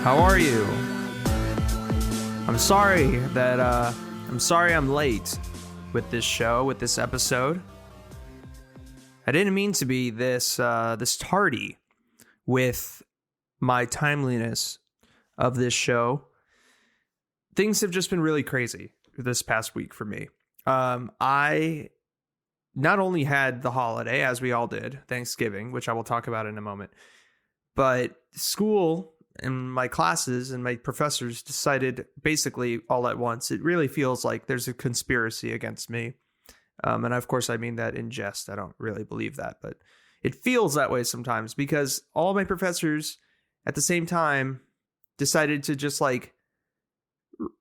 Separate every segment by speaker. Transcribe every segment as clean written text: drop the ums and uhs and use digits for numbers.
Speaker 1: How are you? I'm sorry I'm late with this show, with this episode. I didn't mean to be this tardy with my timeliness of this show. Things have just been really crazy this past week for me. I not only had the holiday, as we all did, Thanksgiving, which I will talk about in a moment, but school and my classes and my professors decided basically all at once. It really feels like there's a conspiracy against me. And of course, I mean that in jest. I don't really believe that, but it feels that way sometimes because all my professors at the same time decided to just like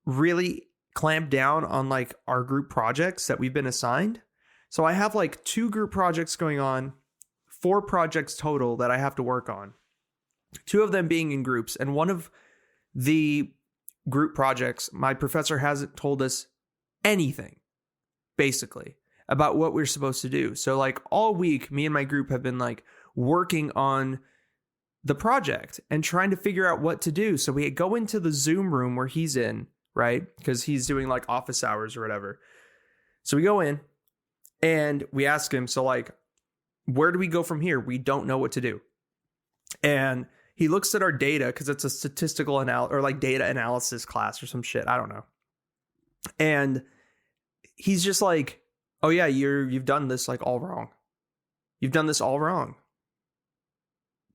Speaker 1: really clamp down on like our group projects that we've been assigned. So I have like 2 group projects going on, 4 projects total that I have to work on. 2 of them being in groups, and one of the group projects, my professor hasn't told us anything, basically, about what we're supposed to do. So like all week, me and my group have been like working on the project and trying to figure out what to do. So we go into the Zoom room where he's in, right? Because he's doing like office hours or whatever. So we go in and we ask him, so like, where do we go from here? We don't know what to do. And he looks at our data because it's a statistical or like data analysis class or some shit. I don't know. And he's just like, oh yeah, you've done this like all wrong. You've done this all wrong.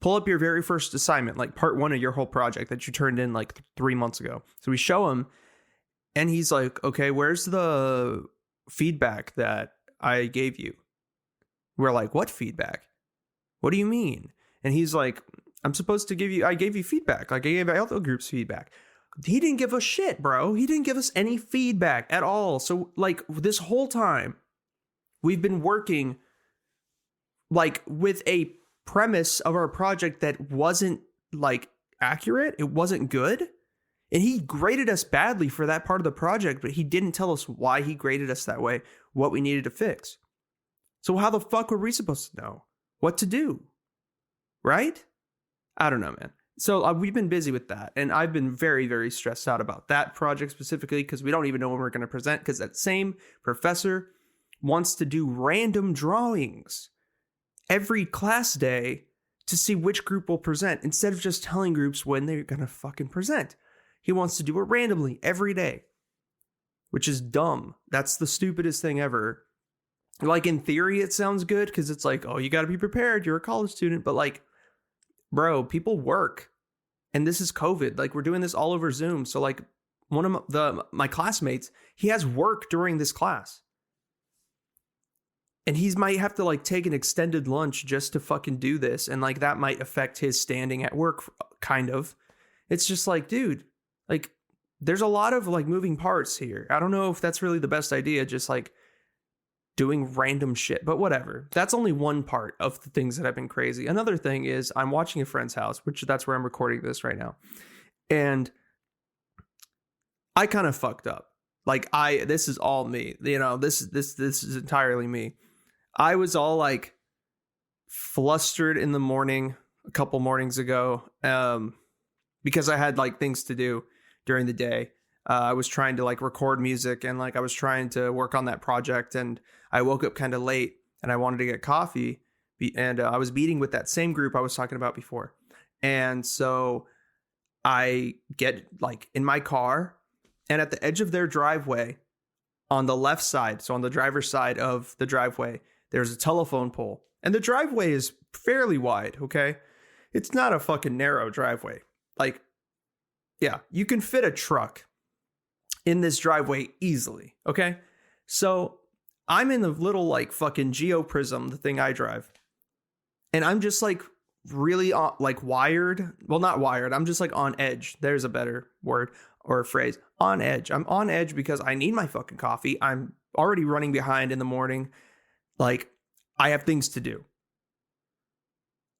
Speaker 1: Pull up your very first assignment, like part 1 of your whole project that you turned in like 3 months ago. So we show him and he's like, okay, where's the feedback that I gave you? We're like, what feedback? What do you mean? And he's like, I gave you feedback. Like I gave other groups feedback. He didn't give us shit, bro. He didn't give us any feedback at all. So like this whole time we've been working like with a premise of our project that wasn't like accurate. It wasn't good. And he graded us badly for that part of the project, but he didn't tell us why he graded us that way, what we needed to fix. So how the fuck were we supposed to know what to do? Right? I don't know, man. So we've been busy with that. And I've been very, very stressed out about that project specifically because we don't even know when we're going to present because that same professor wants to do random drawings every class day to see which group will present instead of just telling groups when they're going to fucking present. He wants to do it randomly every day, which is dumb. That's the stupidest thing ever. Like in theory, it sounds good because it's like, oh, you got to be prepared. You're a college student. But like, bro, people work and this is COVID. Like we're doing this all over Zoom. So like one of my classmates, he has work during this class. And he might have to like take an extended lunch just to fucking do this. And like that might affect his standing at work kind of. It's just like, dude, like there's a lot of like moving parts here. I don't know if that's really the best idea. Just like doing random shit, but whatever. That's only one part of the things that have been crazy. Another thing is I'm watching a friend's house, which that's where I'm recording this right now. And I kind of fucked up. Like this is all me, you know, this is entirely me. I was all like flustered in the morning a couple mornings ago, because I had like things to do during the day. I was trying to like record music and like I was trying to work on that project and I woke up kind of late and I wanted to get coffee and I was meeting with that same group I was talking about before. And so I get like in my car and at the edge of their driveway on the left side, so on the driver's side of the driveway, there's a telephone pole and the driveway is fairly wide. Okay. It's not a fucking narrow driveway. Like, yeah, you can fit a truck in this driveway easily. Okay. So I'm in the little like fucking geoprism, the thing I drive. And I'm just like really like wired. Well, not wired. I'm just like on edge. There's a better word or phrase. On edge. I'm on edge because I need my fucking coffee. I'm already running behind in the morning. Like I have things to do.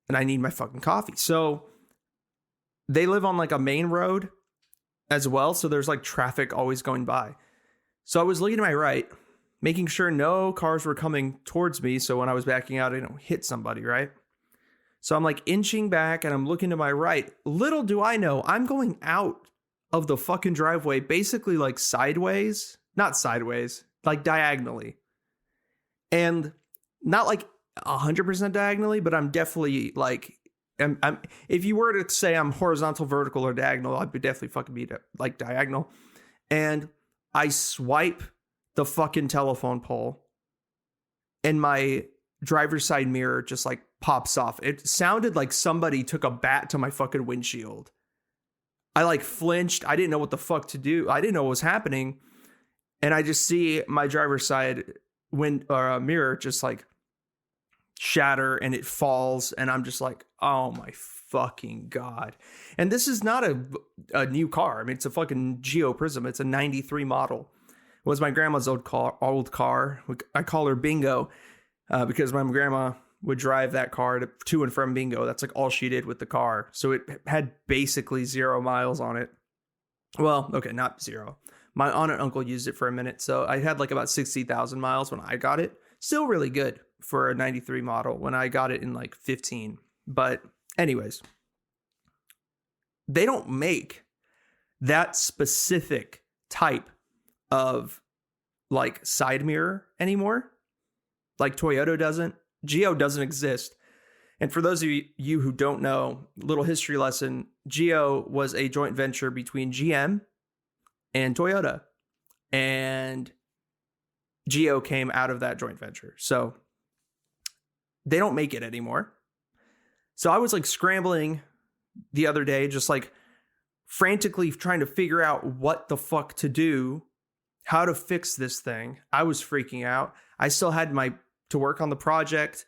Speaker 1: And I need my fucking coffee. So they live on like a main road as well. So there's like traffic always going by. So I was looking to my right, making sure no cars were coming towards me. So when I was backing out, I didn't hit somebody, right? So I'm like inching back and I'm looking to my right. Little do I know, I'm going out of the fucking driveway, basically like sideways, not sideways, like diagonally. And not like 100% diagonally, but I'm definitely like, I'm if you were to say I'm horizontal, vertical, or diagonal, I'd be definitely fucking be like diagonal. And I swipe the fucking telephone pole and my driver's side mirror just like pops off. It sounded like somebody took a bat to my fucking windshield. I like flinched. I didn't know what the fuck to do. I didn't know what was happening. And I just see my driver's side mirror just like shatter and it falls. And I'm just like, oh my fucking God. And this is not a new car. I mean, it's a fucking Geo Prism. It's a 93 model. It was my grandma's old car. I call her Bingo because my grandma would drive that car to and from bingo. That's like all she did with the car. So it had basically 0 miles on it. Well, okay, not 0. My aunt and uncle used it for a minute. So I had like about 60,000 miles when I got it. Still really good for a 93 model when I got it in like 15. But anyways, they don't make that specific type of like side mirror anymore. Like Toyota doesn't. Geo doesn't exist. And for those of you who don't know, little history lesson, Geo was a joint venture between GM and Toyota. And Geo came out of that joint venture. So they don't make it anymore. So I was like scrambling the other day, just like frantically trying to figure out what the fuck to do, how to fix this thing. I was freaking out. I still had to work on the project.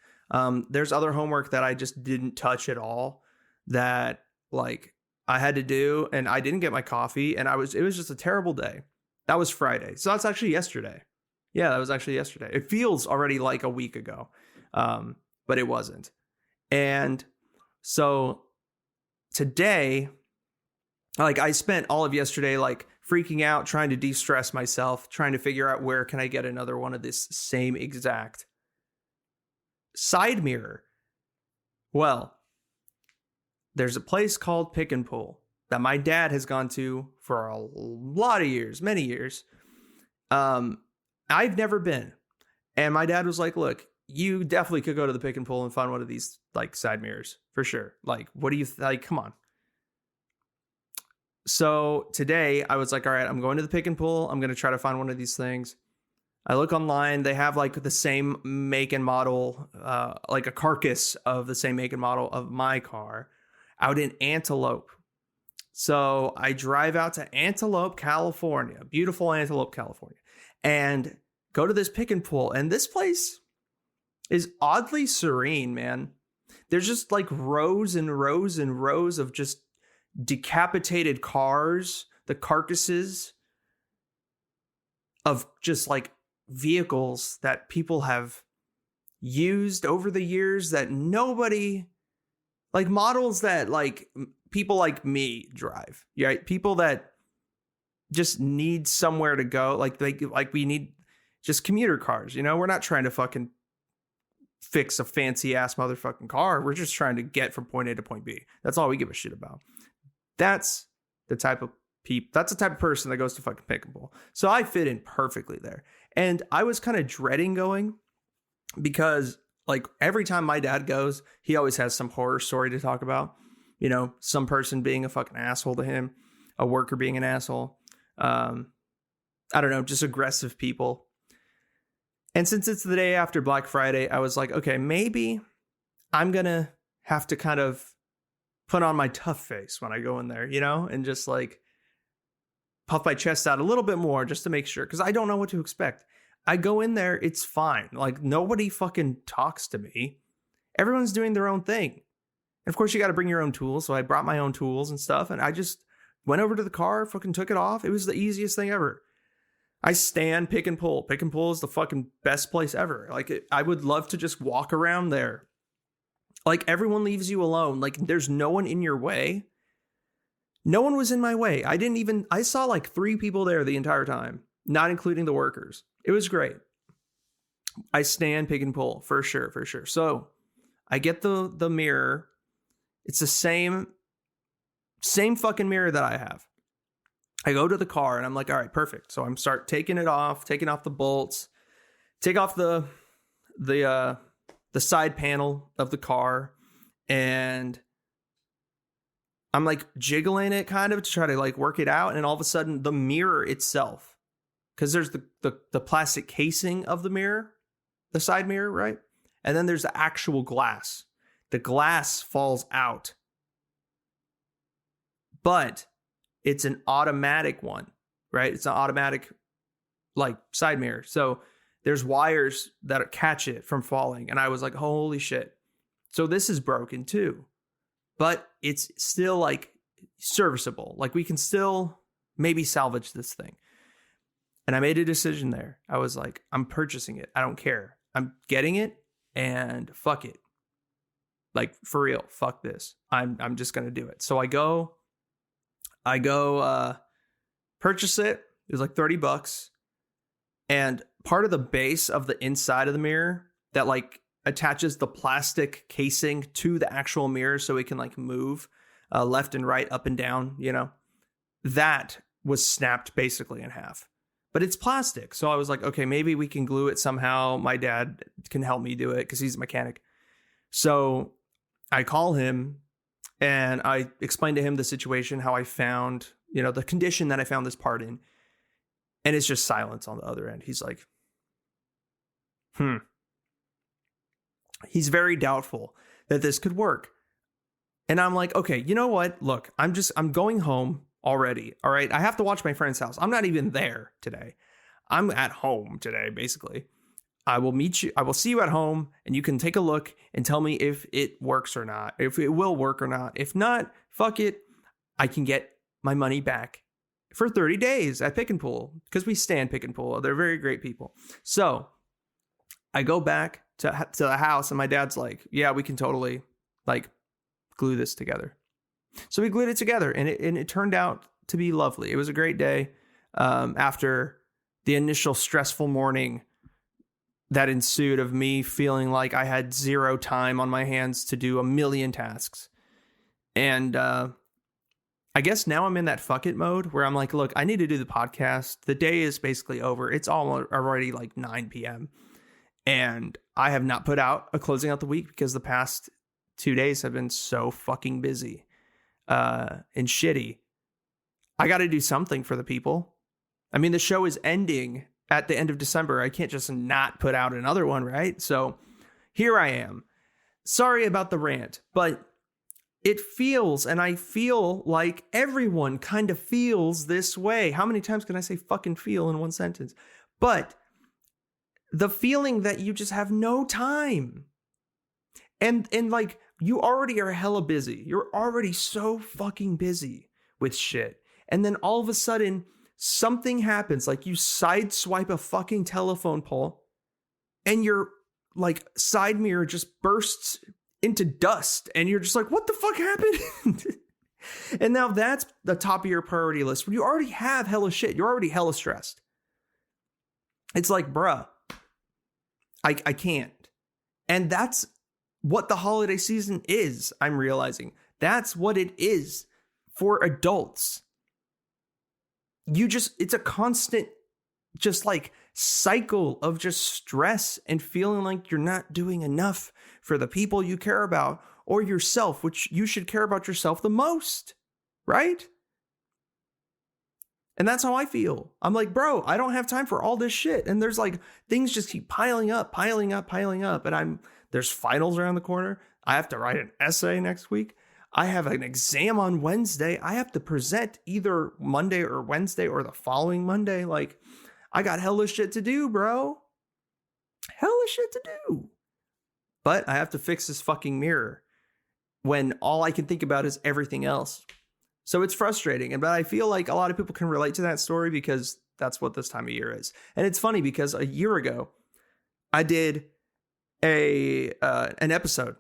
Speaker 1: There's other homework that I just didn't touch at all that like I had to do, and I didn't get my coffee, and it was just a terrible day. That was Friday. So that's actually yesterday. Yeah, that was actually yesterday. It feels already like a week ago. But it wasn't. And so today, like I spent all of yesterday like freaking out, trying to de-stress myself, trying to figure out where can I get another one of this same exact side mirror. Well, there's a place called Pick and Pull that my dad has gone to for a lot of years, many years. I've never been. And my dad was like, look, you definitely could go to the Pick and Pull and find one of these like side mirrors for sure. Like, what do you like? Come on. So today I was like, all right, I'm going to the Pick and Pull. I'm going to try to find one of these things. I look online. They have like the same make and model, like a carcass of the same make and model of my car out in Antelope. So I drive out to Antelope, California, beautiful Antelope, California, and go to this Pick and Pull. And this place is oddly serene, man. There's just like rows and rows and rows of just decapitated cars, the carcasses of just like vehicles that people have used over the years that nobody, like models that like people like me drive, right? People that just need somewhere to go. Like we need just commuter cars, you know? We're not trying to fucking fix a fancy ass motherfucking car. We're just trying to get from point A to point B. That's all we give a shit about. That's the type of that's the type of person that goes to fucking Pick and Pull. So I fit in perfectly there. And I was kind of dreading going because like every time my dad goes, he always has some horror story to talk about. You know, some person being a fucking asshole to him, a worker being an asshole. I don't know, just aggressive people. And since it's the day after Black Friday, I was like, okay, maybe I'm going to have to kind of put on my tough face when I go in there, you know, and just like puff my chest out a little bit more just to make sure, because I don't know what to expect. I go in there, it's fine. Like nobody fucking talks to me. Everyone's doing their own thing. And of course, you got to bring your own tools. So I brought my own tools and stuff. And I just went over to the car, fucking took it off. It was the easiest thing ever. I stand Pick and Pull. Pick and Pull is the fucking best place ever. Like I would love to just walk around there. Like everyone leaves you alone. Like there's no one in your way. No one was in my way. I saw like 3 people there the entire time, not including the workers. It was great. I stand Pick and Pull for sure. So I get the mirror. It's the same fucking mirror that I have. I go to the car and I'm like, all right, perfect. So I'm start taking off the bolts, take off the side panel of the car, and I'm like jiggling it kind of to try to like work it out. And all of a sudden the mirror itself, because there's the plastic casing of the mirror, the side mirror, right? And then there's the actual glass. The glass falls out. But it's an automatic one, right? It's an automatic like side mirror. So there's wires that catch it from falling. And I was like, holy shit. So this is broken too. But it's still like serviceable. Like we can still maybe salvage this thing. And I made a decision there. I was like, I'm purchasing it. I don't care. I'm getting it and fuck it. Like for real, fuck this. I'm just going to do it. So I go purchase it. It was like $30. And part of the base of the inside of the mirror that like attaches the plastic casing to the actual mirror so it can like move left and right, up and down, you know, that was snapped basically in half. But it's plastic. So I was like, okay, maybe we can glue it somehow. My dad can help me do it because he's a mechanic. So I call him and I explained to him the situation, how I found, you know, the condition that I found this part in. And it's just silence on the other end. He's like, He's very doubtful that this could work. And I'm like, okay, you know what? Look, I'm going home already. All right. I have to watch my friend's house. I'm not even there today. I'm at home today, basically. I will meet you. I will see you at home and you can take a look and tell me if it works or not, if it will work or not. If not, fuck it. I can get my money back for 30 days at Pick and Pull because we stand Pick and Pull. They're very great people. So I go back to the house and my dad's like, yeah, we can totally like glue this together. So we glued it together and it turned out to be lovely. It was a great day after the initial stressful morning that ensued of me feeling like I had zero time on my hands to do a million tasks. And I guess now I'm in that fuck it mode where I'm like, look, I need to do the podcast. The day is basically over. It's already like 9 p.m. And I have not put out a closing out the week because the past 2 days have been so fucking busy and shitty. I got to do something for the people. I mean, the show is ending at the end of December. I can't just not put out another one, right? So here I am. Sorry about the rant, but it feels, and I feel like everyone kind of feels this way. How many times can I say fucking feel in one sentence? But the feeling that you just have no time. And like, you already are hella busy. You're already so fucking busy with shit. And then all of a sudden, something happens, like you sideswipe a fucking telephone pole and your like side mirror just bursts into dust and you're just like, what the fuck happened? And now that's the top of your priority list when you already have hella shit. You're already hella stressed. It's like, bruh, I can't. And that's what the holiday season is. I'm realizing that's what it is for adults. It's a constant, just like cycle of just stress and feeling like you're not doing enough for the people you care about or yourself, which you should care about yourself the most, right? And that's how I feel. I'm like, bro, I don't have time for all this shit. And there's like, things just keep piling up. And there's finals around the corner. I have to write an essay next week. I have an exam on Wednesday. I have to present either Monday or Wednesday or the following Monday. Like, I got hella shit to do, bro. Hella shit to do. But I have to fix this fucking mirror when all I can think about is everything else. So it's frustrating. But I feel like a lot of people can relate to that story because that's what this time of year is. And it's funny because a year ago, I did an episode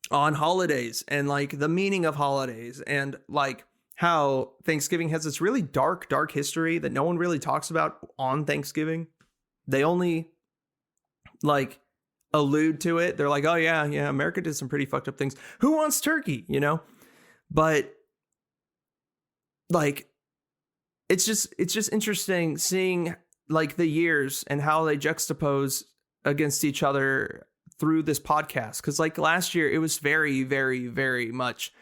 Speaker 1: on holidays and like the meaning of holidays and like how Thanksgiving has this really dark history that no one really talks about on Thanksgiving. They only like allude to it. They're like, oh yeah, America did some pretty fucked up things. Who wants turkey? But like, it's just interesting seeing like the years and how they juxtapose against each other through this podcast. Because like last year, it was very, very, very much,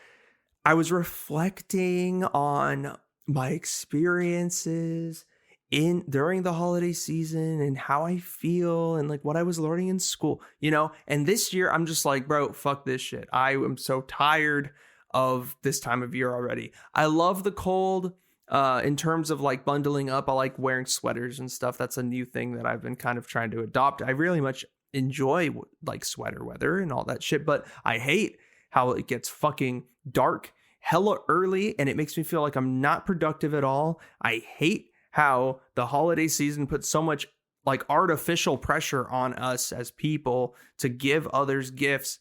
Speaker 1: I was reflecting on my experiences during the holiday season and how I feel and like what I was learning in school, and this year I'm just like, bro, fuck this shit. I am so tired of this time of year already. I love the cold in terms of like bundling up. I like wearing sweaters and stuff. That's a new thing that I've been kind of trying to adopt. I really much enjoy like sweater weather and all that shit, but I hate how it gets fucking dark hella early and it makes me feel like I'm not productive at all. I hate how the holiday season puts so much like artificial pressure on us as people to give others gifts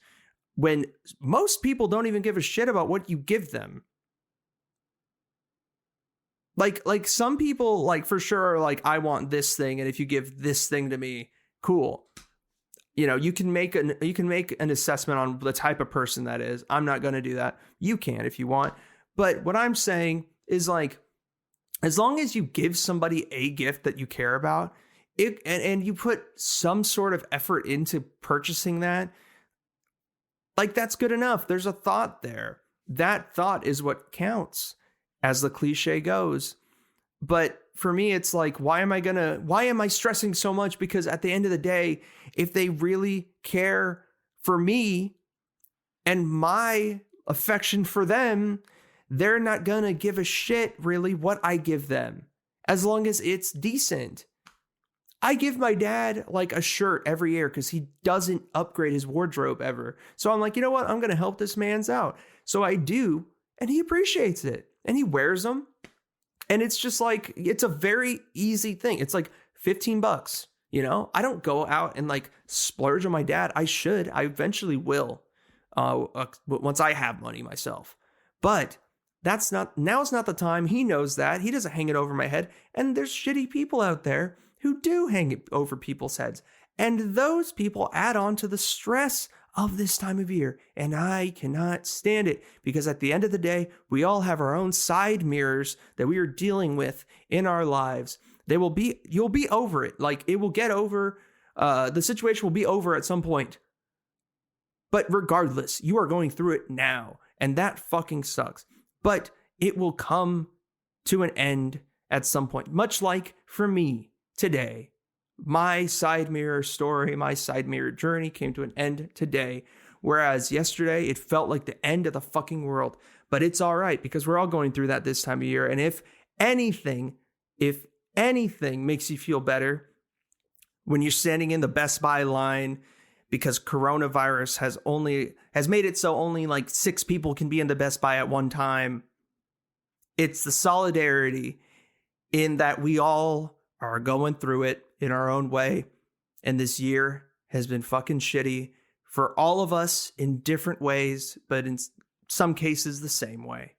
Speaker 1: when most people don't even give a shit about what you give them. Like some people like for sure are like, I want this thing, and if you give this thing to me, cool. You can make an assessment on the type of person that is. I'm not going to do that. You can if you want. But what I'm saying is like, as long as you give somebody a gift that you care about, and you put some sort of effort into purchasing that, like that's good enough. There's a thought there. That thought is what counts, as the cliche goes. But for me, it's like, why am I stressing so much? Because at the end of the day, if they really care for me and my affection for them, they're not gonna give a shit really what I give them, as long as it's decent. I give my dad like a shirt every year because he doesn't upgrade his wardrobe ever. So I'm like, you know what? I'm gonna help this man's out. So I do, and he appreciates it, and he wears them. And it's just like, it's a very easy thing. It's like $15, I don't go out and like splurge on my dad. I should. I eventually will, once I have money myself. But now's not the time. He knows that. He doesn't hang it over my head. And there's shitty people out there who do hang it over people's heads. And those people add on to the stress of this time of year. And I cannot stand it, because at the end of the day, we all have our own side mirrors that we are dealing with in our lives. You'll be over it. Like, it will get over, the situation will be over at some point. But regardless, you are going through it now, and that fucking sucks. But it will come to an end at some point, much like for me today. My side mirror story, my side mirror journey came to an end today, whereas yesterday it felt like the end of the fucking world. But it's all right, because we're all going through that this time of year. And if anything makes you feel better when you're standing in the Best Buy line because coronavirus has made it so only like 6 people can be in the Best Buy at one time, it's the solidarity in that we all are going through it in our own way. And this year has been fucking shitty for all of us in different ways, but in some cases the same way.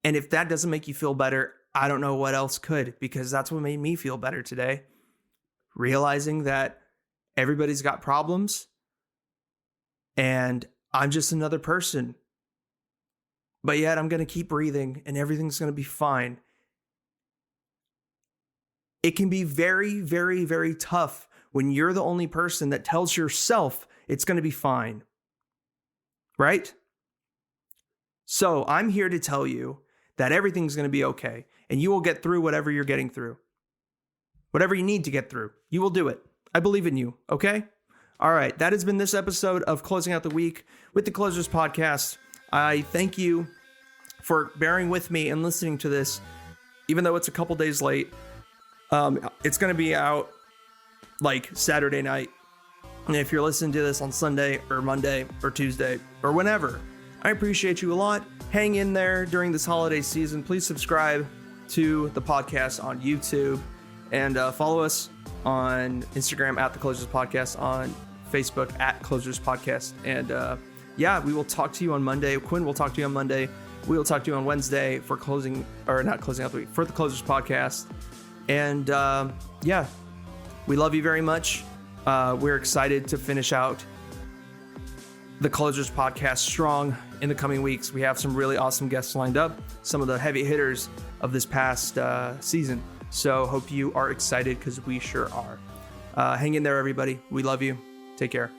Speaker 1: And if that doesn't make you feel better, I don't know what else could, because that's what made me feel better today. Realizing that everybody's got problems and I'm just another person. But yet I'm going to keep breathing and everything's going to be fine. It can be very, very, very tough when you're the only person that tells yourself it's going to be fine. Right? So I'm here to tell you that everything's going to be okay, and you will get through whatever you're getting through. Whatever you need to get through, you will do it. I believe in you, okay? All right, that has been this episode of Closing Out the Week with the Closers Podcast. I thank you for bearing with me and listening to this, even though it's a couple days late. It's going to be out like Saturday night. And if you're listening to this on Sunday or Monday or Tuesday or whenever, I appreciate you a lot. Hang in there during this holiday season. Please subscribe to the podcast on YouTube and follow us on Instagram at the Closers Podcast, on Facebook at Closers Podcast. And we will talk to you on Monday. Quinn will talk to you on Monday. We will talk to you on Wednesday for for the Closers Podcast. And we love you very much. We're excited to finish out the Closers podcast strong in the coming weeks. We have some really awesome guests lined up, some of the heavy hitters of this past season. So hope you are excited, because we sure are. Hang in there, everybody. We love you. Take care.